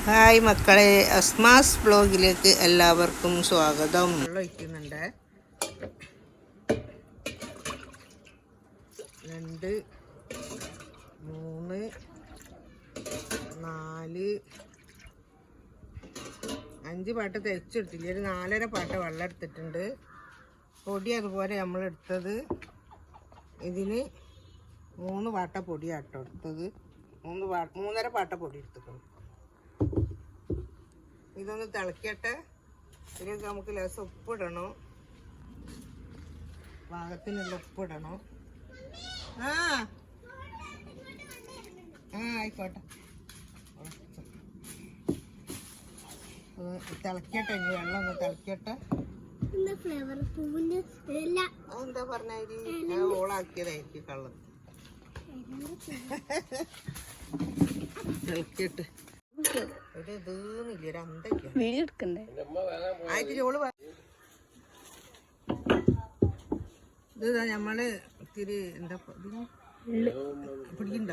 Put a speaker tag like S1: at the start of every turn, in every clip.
S1: Hi മക്കളെ, അസ്മാസ് വ്ലോഗിലേക്ക് എല്ലാവർക്കും സ്വാഗതം. വെള്ളം ഒഴിക്കുന്നുണ്ട്. 2 3 4 5 പാട്ട തേച്ചെടുത്തില്ല, ഒരു 4.5 പാട്ട വെള്ളം എടുത്തിട്ടുണ്ട്. പൊടി അതുപോലെ നമ്മളെടുത്തത് ഇതിന് 3 പാട്ട പൊടിയാട്ടോ എടുത്തത്. 3.5 പാട്ട പൊടി എടുത്തിട്ടുണ്ട്. ഇതൊന്ന് തിളക്കട്ടെ. ഇതിലേക്ക് നമുക്ക് ലേശം ഉപ്പിടണം, പാകത്തിനുള്ള ഉപ്പിടണം. ആയിക്കോട്ടെ, തിളക്കട്ടെ. ഇനി വെള്ളം ഒന്ന് തിളക്കട്ടെ. എന്താ പറഞ്ഞാല് ഞാൻ ഓളാക്കിയതായിരിക്കും കള്ളം. തിളക്കട്ടെ. ഇത് നമ്മള് ഇത്തിരി എന്താ പിടിക്കണ്ട.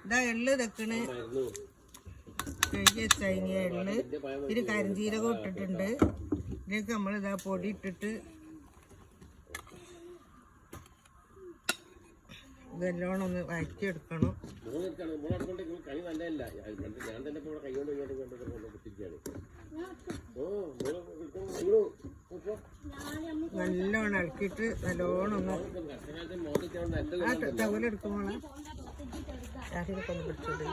S1: ഇതാ എള്ള് തെക്കണ് കഴുകി വെച്ചതിന് എള്ള്, ഇത്തിരി കരിഞ്ചീരകം ഇട്ടിട്ടുണ്ട്. ഇതിലേക്ക് നമ്മളിതാ പൊടി ഇട്ടിട്ട് ഇതെല്ലോണം ഒന്ന് വഴറ്റിയെടുക്കണം. നല്ലോണം ഇളക്കിയിട്ട് നല്ലോണം ഒന്ന് തവലെടുക്കുമ്പോളെ രാത്രിയിലൊക്കെ ഒന്ന് പിടിച്ചോട്ടെ.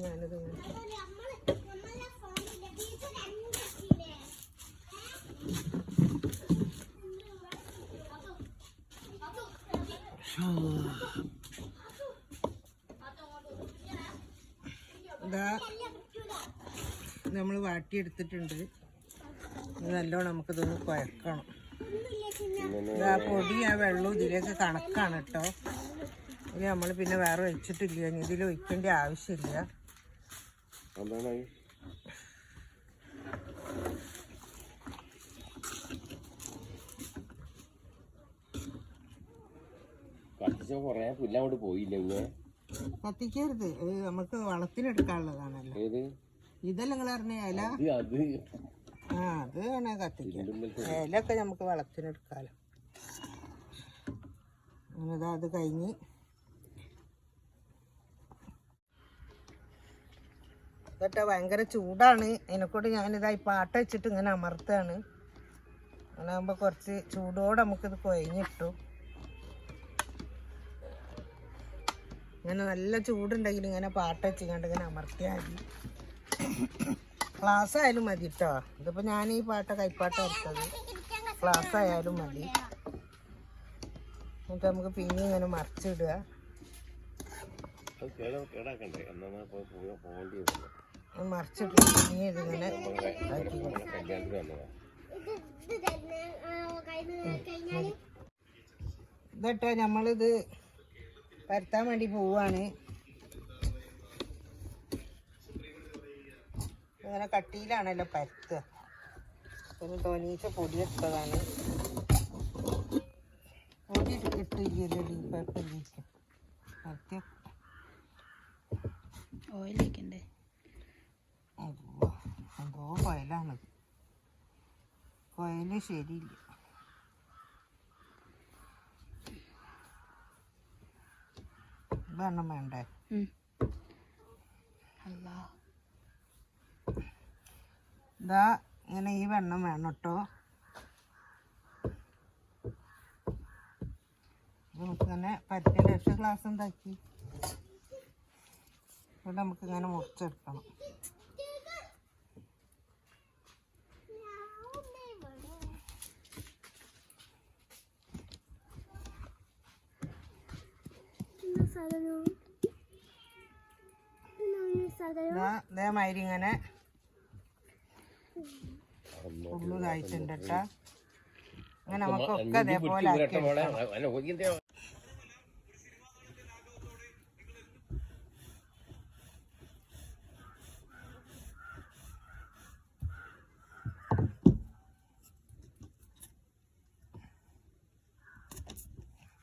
S1: ഞാനിത് ഇതാ നമ്മൾ വാട്ടിയെടുത്തിട്ടുണ്ട്. നല്ലോണം നമുക്കിതൊന്ന് കുഴക്കണം. ഇതാ പൊടി ആ വെള്ളവും ഇതിലേക്ക് കണക്കാണ് കേട്ടോ. ഇനി നമ്മൾ പിന്നെ വേറെ ഒഴിച്ചിട്ടില്ല, ഇനി ഇതിൽ ഒഴിക്കേണ്ട ആവശ്യമില്ല. കത്തിക്കരുത്, നമുക്ക് വളത്തിനെടുക്കാനുള്ളതാണല്ലോ. ഇതല്ല നിങ്ങൾ പറഞ്ഞ ഇല, അത് വേണേ കത്തിക്കാം. ഇലൊക്കെ നമുക്ക് വളത്തിനെടുക്കാലോ. അങ്ങനെതാ അത് കഴിഞ്ഞ് ഇതൊക്കെ ഭയങ്കര ചൂടാണ്. അതിനെക്കൂടെ ഞാനിതാ ഈ പാട്ട വെച്ചിട്ട് ഇങ്ങനെ അമർത്തുകയാണ്. അങ്ങനെ ആകുമ്പോൾ കുറച്ച് ചൂടോടെ നമുക്കിത് കുഴഞ്ഞിട്ടു. ഇങ്ങനെ നല്ല ചൂടുണ്ടെങ്കിൽ ഇങ്ങനെ പാട്ട വെച്ചിങ്ങാണ്ട് ഇങ്ങനെ അമർത്തിയാൽ മതി. ഗ്ലാസ് ആയാലും മതി കേട്ടോ. ഇതിപ്പോൾ ഞാൻ ഈ പാട്ട കൈപ്പാട്ട എടുത്തത്, ഗ്ലാസ് ആയാലും മതി. എന്നിട്ട് നമുക്ക് പിന്നെ ഇങ്ങനെ മറിച്ചിടുക. മറിച്ചിട്ട് പിന്നെ ഇതിങ്ങനെ ഇതട്ടോ നമ്മളിത് പരത്താൻ വേണ്ടി പോവാണ്. ഇങ്ങനെ കട്ടിയിലാണല്ലോ പരത്തുക. പിന്നെ തോനീച്ച പൊടി എടുത്തതാണ്. പൊടി ഇട്ടില്ലല്ലോ, കുഴപ്പമില്ല. പരത്തി ഓയിലേക്കണ്ടേ. എന്തോ കൊയലാണത്, കൊയല് ശരിയില്ല. വെണ്ണം വേണ്ടേ? ഇതാ ഇങ്ങനെ ഈ വെണ്ണം വേണം കേട്ടോ. നമുക്കിങ്ങനെ പറ്റിയ ലക്ഷം ഗ്ലാസ് ഉണ്ടാക്കി ഇവിടെ നമുക്കിങ്ങനെ മുറിച്ചെടുക്കണം. ഇതേമാതിരി ഇങ്ങനെ ഉള്ളതായിട്ടുണ്ട് കേട്ടോ. അങ്ങനെ നമുക്കൊക്കെ അതേപോലെ ആക്കി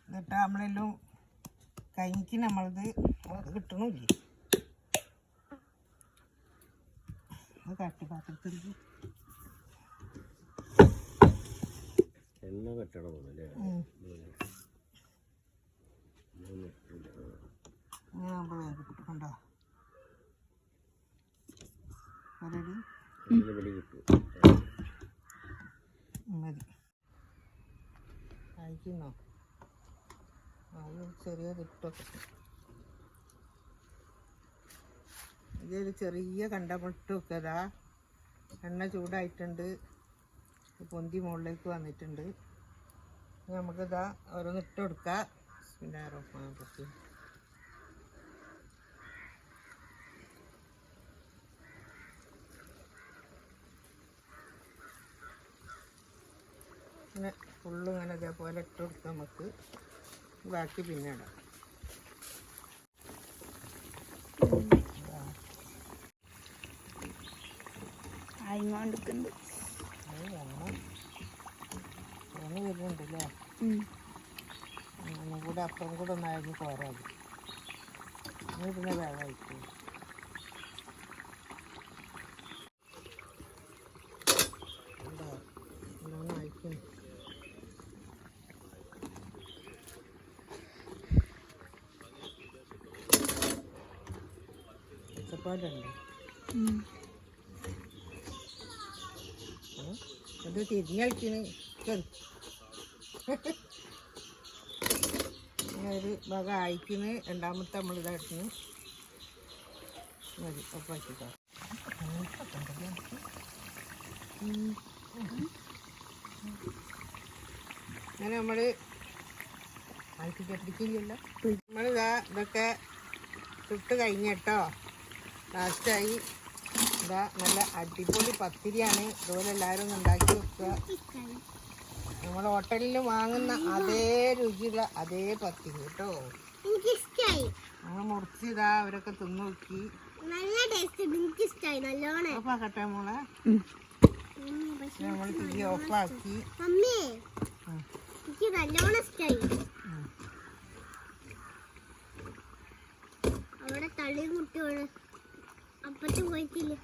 S1: എന്നിട്ട് നമ്മളെല്ലാം കഴിഞ്ഞിട്ട് നമ്മളത് കിട്ടണില്ലേ. അത് കാട്ടി പാത്രത്തിൽ
S2: എണ്ണ കെട്ടണം അല്ലേ?
S1: കണ്ടോ റെഡി മതി അയക്കുന്നോ അത് ചെറിയ ഇട്ടൊക്കെ ഇതൊരു ചെറിയ കണ്ടമിട്ട് വെക്കതാ. എണ്ണ ചൂടായിട്ടുണ്ട്, പൊന്തി മുകളിലേക്ക് വന്നിട്ടുണ്ട്. നമുക്കിതാ ഓരോന്ന് ഇട്ട് കൊടുക്കാം. ഇങ്ങനെ ഫുള്ള് ഇങ്ങനെ ഇതേപോലെ ഇട്ട് കൊടുക്കാം. നമുക്ക് ബാക്കി പിന്നെ ഇടാം. വരുന്നുണ്ടല്ലേ, ഒന്നും കൂടെ അപ്പുറം കൂടെ ഒന്നായിരുന്നു പോരാത്. നീ പിന്നെ വേഗമായിക്കോ. നല്ലോണം അയക്കും. പച്ചപ്പാടുണ്ട്. അത് തിരിഞ്ഞളിക്കണ് ഒരു ഭാഗം അയക്കുന്നു. രണ്ടാമത്തെ നമ്മൾ ഇതായിരുന്നു മതി ഒപ്പാക്കിക്കോ. അങ്ങനെ നമ്മൾ അയക്കിക്കട്ടിക്കില്ലല്ലോ. നമ്മളിതാ ഇതൊക്കെ ചുട്ട് കഴിഞ്ഞിട്ടോ. ലാസ്റ്റായി ഇതാ നല്ല അടിപൊളി പത്തിരിയാണ്. ഇതുപോലെ എല്ലാവരും ഒന്ന് ഉണ്ടാക്കി വെക്കുക. നമ്മൾ ഹോട്ടലിൽ വാങ്ങുന്ന അതേ രുചിയുള്ള അതേ പത്തിരി കേട്ടോ. നമ്മൾ മുറിച്ചിതാ അവരൊക്കെ തിന്നു നോക്കി. ഓഫാക്കട്ടെ മോളെ. നമ്മൾ തിരി ഓഫാക്കി.
S3: അവിടെ തള്ളി കുട്ടിയോട് അപ്പത്ത് പോയിട്ടില്ല.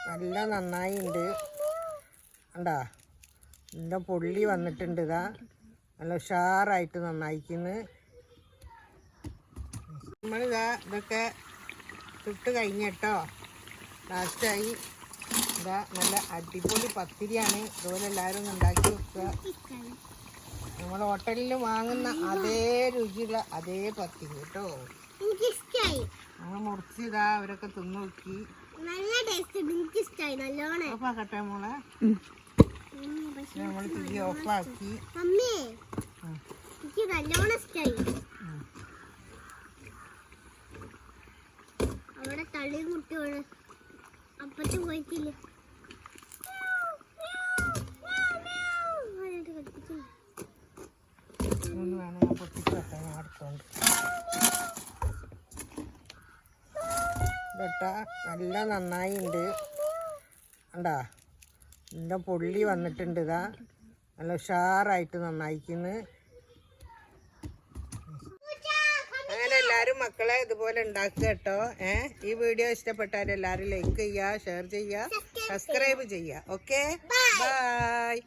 S1: നല്ല നന്നായി ഉണ്ട് കണ്ടാ. നല്ല പൊള്ളി വന്നിട്ടുണ്ട്. ഇതാ നല്ല ഉഷാറായിട്ട് നന്നായിക്കുന്നു. നമ്മളിതാ ഇതൊക്കെ ചുട്ട് കഴിഞ്ഞിട്ടോ. ലാസ്റ്റായി ഇതാ നല്ല അടിപൊളി പത്തിരിയാണ്. ഇതുപോലെ എല്ലാവരും ഒന്ന് ഉണ്ടാക്കി വെക്കുക. നമ്മൾ ഹോട്ടലിൽ വാങ്ങുന്ന അതേ രുചിയുള്ള അതേ പത്തിരി കേട്ടോ. നമ്മൾ മുറിച്ചിതാ അവരൊക്കെ തിന്നു നോക്കി. ഓഫാക്കട്ടെ മോളെ. നമ്മൾ തിരി ഓഫാക്കി.
S3: അവിടെ തള്ളി കുട്ടിയോട് അപ്പത്ത് പോയിട്ടില്ല.
S1: നല്ല നന്നായി ഉണ്ട് കണ്ടാ. നല്ല പൊള്ളി വന്നിട്ടുണ്ട്. ഇതാ നല്ല ഉഷാറായിട്ട് നന്നായിക്കുന്നു. അങ്ങനെ എല്ലാവരും മക്കളെ ഇതുപോലെ ഉണ്ടാക്കുക കേട്ടോ. ഈ വീഡിയോ ഇഷ്ടപ്പെട്ടാൽ എല്ലാവരും ലൈക്ക് ചെയ്യുക, ഷെയർ ചെയ്യുക, സബ്സ്ക്രൈബ് ചെയ്യുക. Okay, by.